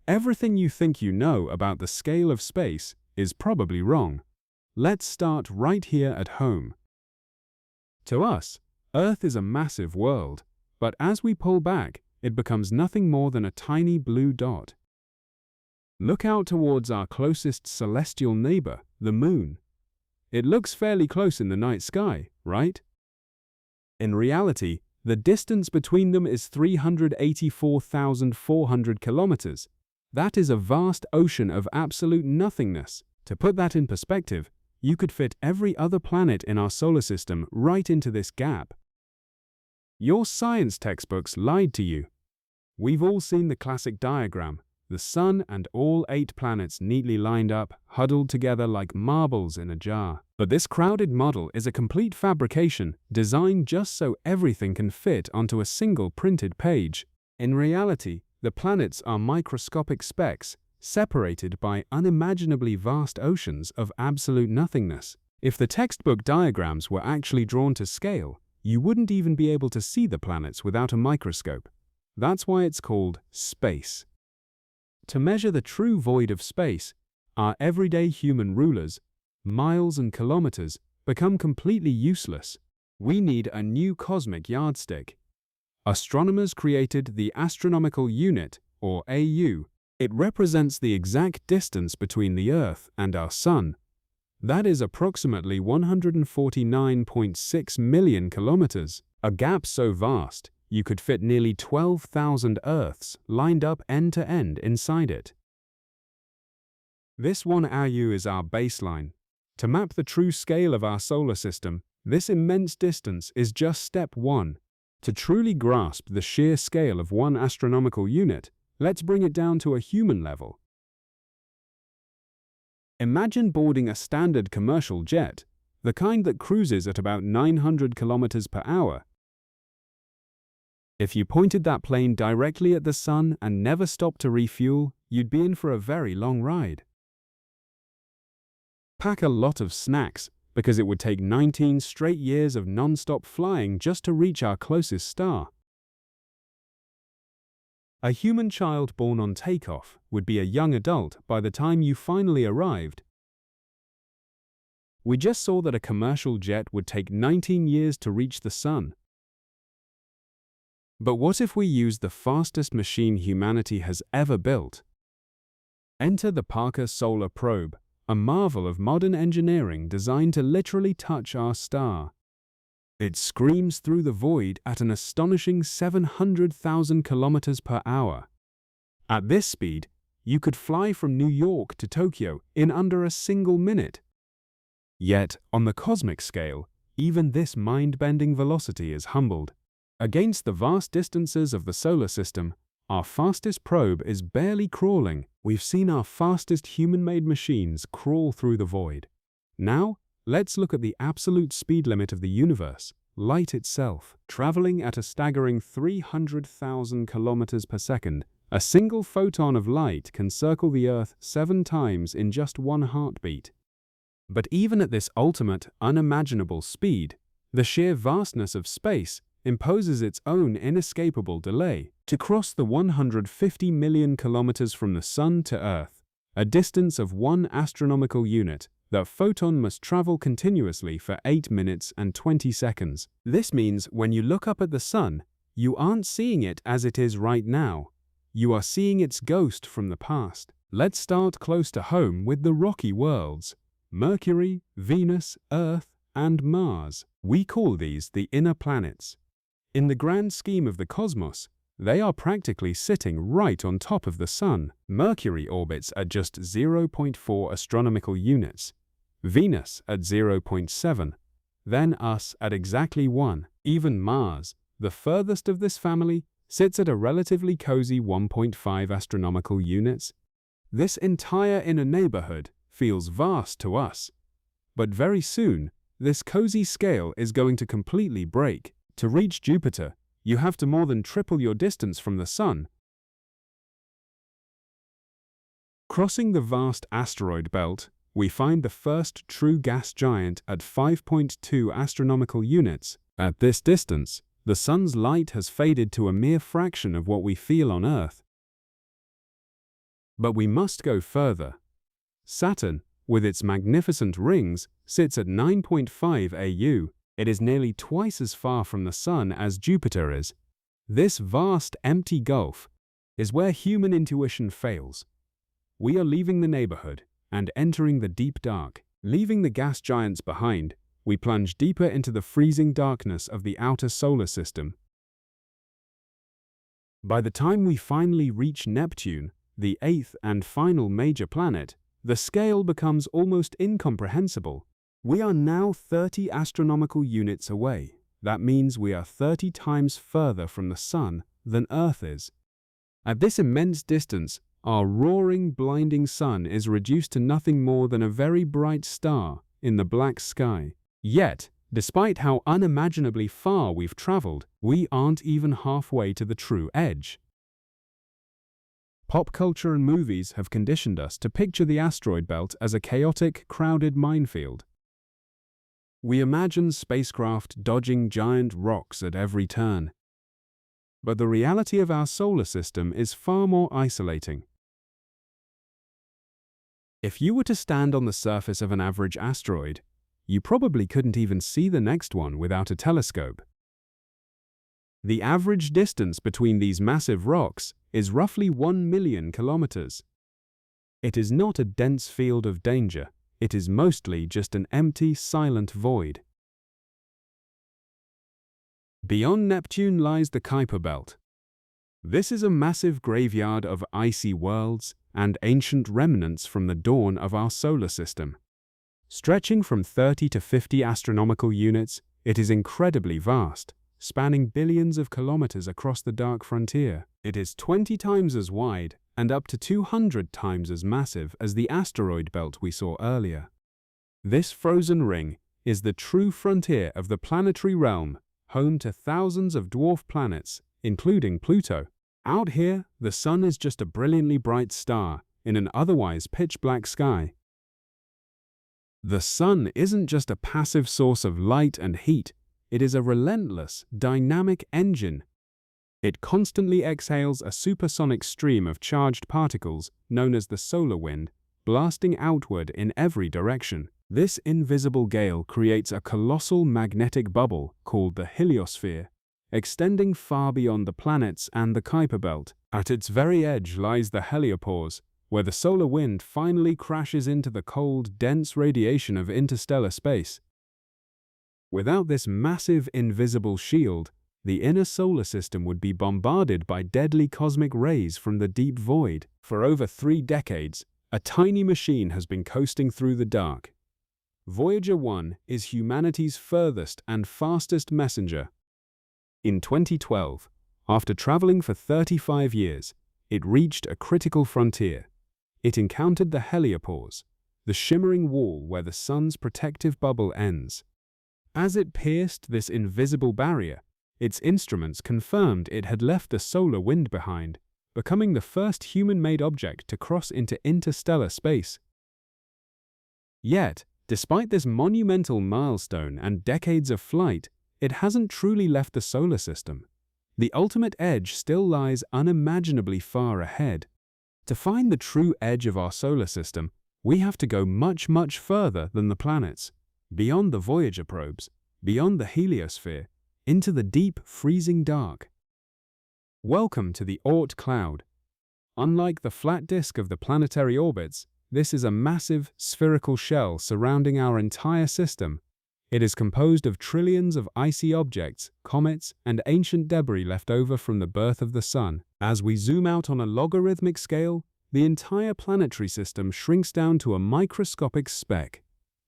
Everything you think you know about the scale of space is probably wrong. Let's start right here at home. To us, Earth is a massive world, but as we pull back, it becomes nothing more than a tiny blue dot. Look out towards our closest celestial neighbor, the Moon. It looks fairly close in the night sky, right? In reality, the distance between them is 384,400 kilometers. That is a vast ocean of absolute nothingness. To put that in perspective, you could fit every other planet in our solar system right into this gap. Your science textbooks lied to you. We've all seen the classic diagram, the Sun and all 8 planets neatly lined up, huddled together like marbles in a jar. But this crowded model is a complete fabrication designed just so everything can fit onto a single printed page. In reality, the planets are microscopic specks, separated by unimaginably vast oceans of absolute nothingness. If the textbook diagrams were actually drawn to scale, you wouldn't even be able to see the planets without a microscope. That's why it's called space. To measure the true void of space, our everyday human rulers, miles and kilometers, become completely useless. We need a new cosmic yardstick. Astronomers created the astronomical unit, or AU. It represents the exact distance between the Earth and our Sun. That is approximately 149.6 million kilometers, a gap so vast you could fit nearly 12,000 Earths lined up end to end inside it. This 1 AU is our baseline. To map the true scale of our solar system, this immense distance is just step 1. To truly grasp the sheer scale of 1 astronomical unit, let's bring it down to a human level. Imagine boarding a standard commercial jet, the kind that cruises at about 900 kilometers per hour. If you pointed that plane directly at the Sun and never stopped to refuel, you'd be in for a very long ride. Pack a lot of snacks, because it would take 19 straight years of non-stop flying just to reach our closest star. A human child born on takeoff would be a young adult by the time you finally arrived. We just saw that a commercial jet would take 19 years to reach the Sun. But what if we use the fastest machine humanity has ever built? Enter the Parker Solar Probe, a marvel of modern engineering designed to literally touch our star. It screams through the void at an astonishing 700,000 kilometers per hour. At this speed, you could fly from New York to Tokyo in under a single minute. Yet, on the cosmic scale, even this mind-bending velocity is humbled. Against the vast distances of the solar system, our fastest probe is barely crawling. We've seen our fastest human-made machines crawl through the void. Now, let's look at the absolute speed limit of the universe, light itself. Traveling at a staggering 300,000 kilometers per second, a single photon of light can circle the Earth 7 times in just 1 heartbeat. But even at this ultimate, unimaginable speed, the sheer vastness of space imposes its own inescapable delay. To cross the 150 million kilometers from the Sun to Earth, a distance of 1 astronomical unit, the photon must travel continuously for 8 minutes and 20 seconds. This means when you look up at the Sun, you aren't seeing it as it is right now. You are seeing its ghost from the past. Let's start close to home with the rocky worlds: Mercury, Venus, Earth, and Mars. We call these the inner planets. In the grand scheme of the cosmos, they are practically sitting right on top of the Sun. Mercury orbits at just 0.4 astronomical units, Venus at 0.7, then us at exactly 1. Even Mars, the furthest of this family, sits at a relatively cozy 1.5 astronomical units. This entire inner neighborhood feels vast to us. But very soon, this cozy scale is going to completely break. To reach Jupiter, you have to more than triple your distance from the Sun. Crossing the vast asteroid belt, we find the first true gas giant at 5.2 astronomical units. At this distance, the Sun's light has faded to a mere fraction of what we feel on Earth. But we must go further. Saturn, with its magnificent rings, sits at 9.5 AU. It is nearly twice as far from the Sun as Jupiter is. This vast, empty gulf is where human intuition fails. We are leaving the neighborhood and entering the deep dark. Leaving the gas giants behind, we plunge deeper into the freezing darkness of the outer solar system. By the time we finally reach Neptune, the eighth and final major planet, the scale becomes almost incomprehensible. We are now 30 astronomical units away. That means we are 30 times further from the Sun than Earth is. At this immense distance, our roaring, blinding Sun is reduced to nothing more than a very bright star in the black sky. Yet, despite how unimaginably far we've traveled, we aren't even halfway to the true edge. Pop culture and movies have conditioned us to picture the asteroid belt as a chaotic, crowded minefield. We imagine spacecraft dodging giant rocks at every turn. But the reality of our solar system is far more isolating. If you were to stand on the surface of an average asteroid, you probably couldn't even see the next one without a telescope. The average distance between these massive rocks is roughly 1 million kilometers. It is not a dense field of danger. It is mostly just an empty, silent void. Beyond Neptune lies the Kuiper Belt. This is a massive graveyard of icy worlds and ancient remnants from the dawn of our solar system. Stretching from 30 to 50 astronomical units, it is incredibly vast, spanning billions of kilometers across the dark frontier. It is 20 times as wide and up to 200 times as massive as the asteroid belt we saw earlier. This frozen ring is the true frontier of the planetary realm, home to thousands of dwarf planets, including Pluto. Out here, the Sun is just a brilliantly bright star in an otherwise pitch-black sky. The Sun isn't just a passive source of light and heat, it is a relentless, dynamic engine. It constantly exhales a supersonic stream of charged particles known as the solar wind, blasting outward in every direction. This invisible gale creates a colossal magnetic bubble called the heliosphere, extending far beyond the planets and the Kuiper Belt. At its very edge lies the heliopause, where the solar wind finally crashes into the cold, dense radiation of interstellar space. Without this massive invisible shield, the inner solar system would be bombarded by deadly cosmic rays from the deep void. For over 3 decades, a tiny machine has been coasting through the dark. Voyager 1 is humanity's furthest and fastest messenger. In 2012, after traveling for 35 years, it reached a critical frontier. It encountered the heliopause, the shimmering wall where the Sun's protective bubble ends. As it pierced this invisible barrier, its instruments confirmed it had left the solar wind behind, becoming the first human-made object to cross into interstellar space. Yet, despite this monumental milestone and decades of flight, it hasn't truly left the solar system. The ultimate edge still lies unimaginably far ahead. To find the true edge of our solar system, we have to go much, much further than the planets, beyond the Voyager probes, beyond the heliosphere, into the deep, freezing dark. Welcome to the Oort cloud. Unlike the flat disk of the planetary orbits, this is a massive, spherical shell surrounding our entire system. It is composed of trillions of icy objects, comets, and ancient debris left over from the birth of the Sun. As we zoom out on a logarithmic scale, the entire planetary system shrinks down to a microscopic speck.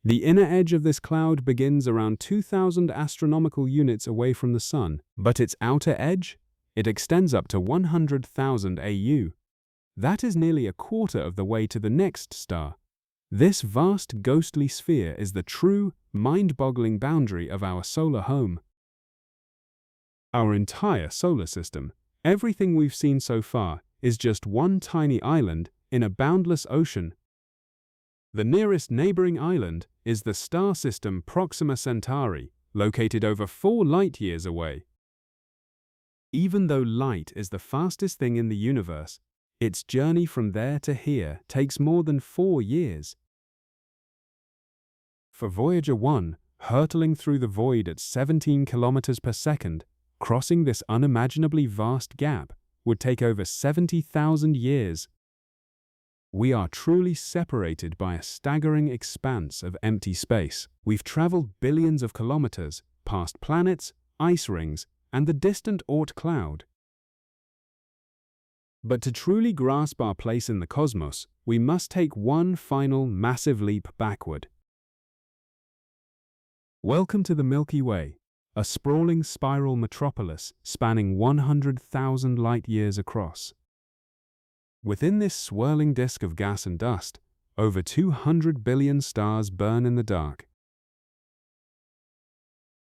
The inner edge of this cloud begins around 2,000 astronomical units away from the Sun, but its outer edge? It extends up to 100,000 AU. That is nearly a quarter of the way to the next star. This vast ghostly sphere is the true, mind-boggling boundary of our solar home. Our entire solar system, everything we've seen so far, is just one tiny island in a boundless ocean. The nearest neighboring island is the star system Proxima Centauri, located over 4 light-years away. Even though light is the fastest thing in the universe, Its journey from there to here takes more than 4 years. For Voyager 1, hurtling through the void at 17 kilometers per second, crossing this unimaginably vast gap would take over 70,000 years. We are truly separated by a staggering expanse of empty space. We've traveled billions of kilometers, past planets, ice rings, and the distant Oort cloud. But to truly grasp our place in the cosmos, we must take one final massive leap backward. Welcome to the Milky Way, a sprawling spiral metropolis spanning 100,000 light-years across. Within this swirling disk of gas and dust, over 200 billion stars burn in the dark.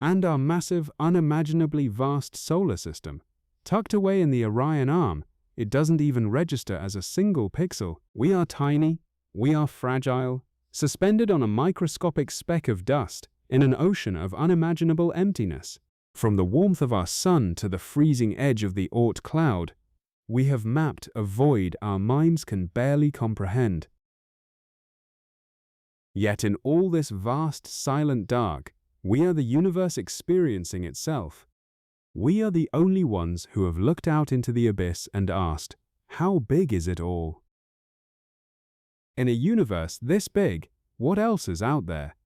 And our massive, unimaginably vast solar system, tucked away in the Orion Arm, it doesn't even register as a single pixel. We are tiny, we are fragile, suspended on a microscopic speck of dust in an ocean of unimaginable emptiness. From the warmth of our sun to the freezing edge of the Oort cloud, we have mapped a void our minds can barely comprehend. Yet in all this vast, silent dark, we are the universe experiencing itself. We are the only ones who have looked out into the abyss and asked, how big is it all? In a universe this big, what else is out there?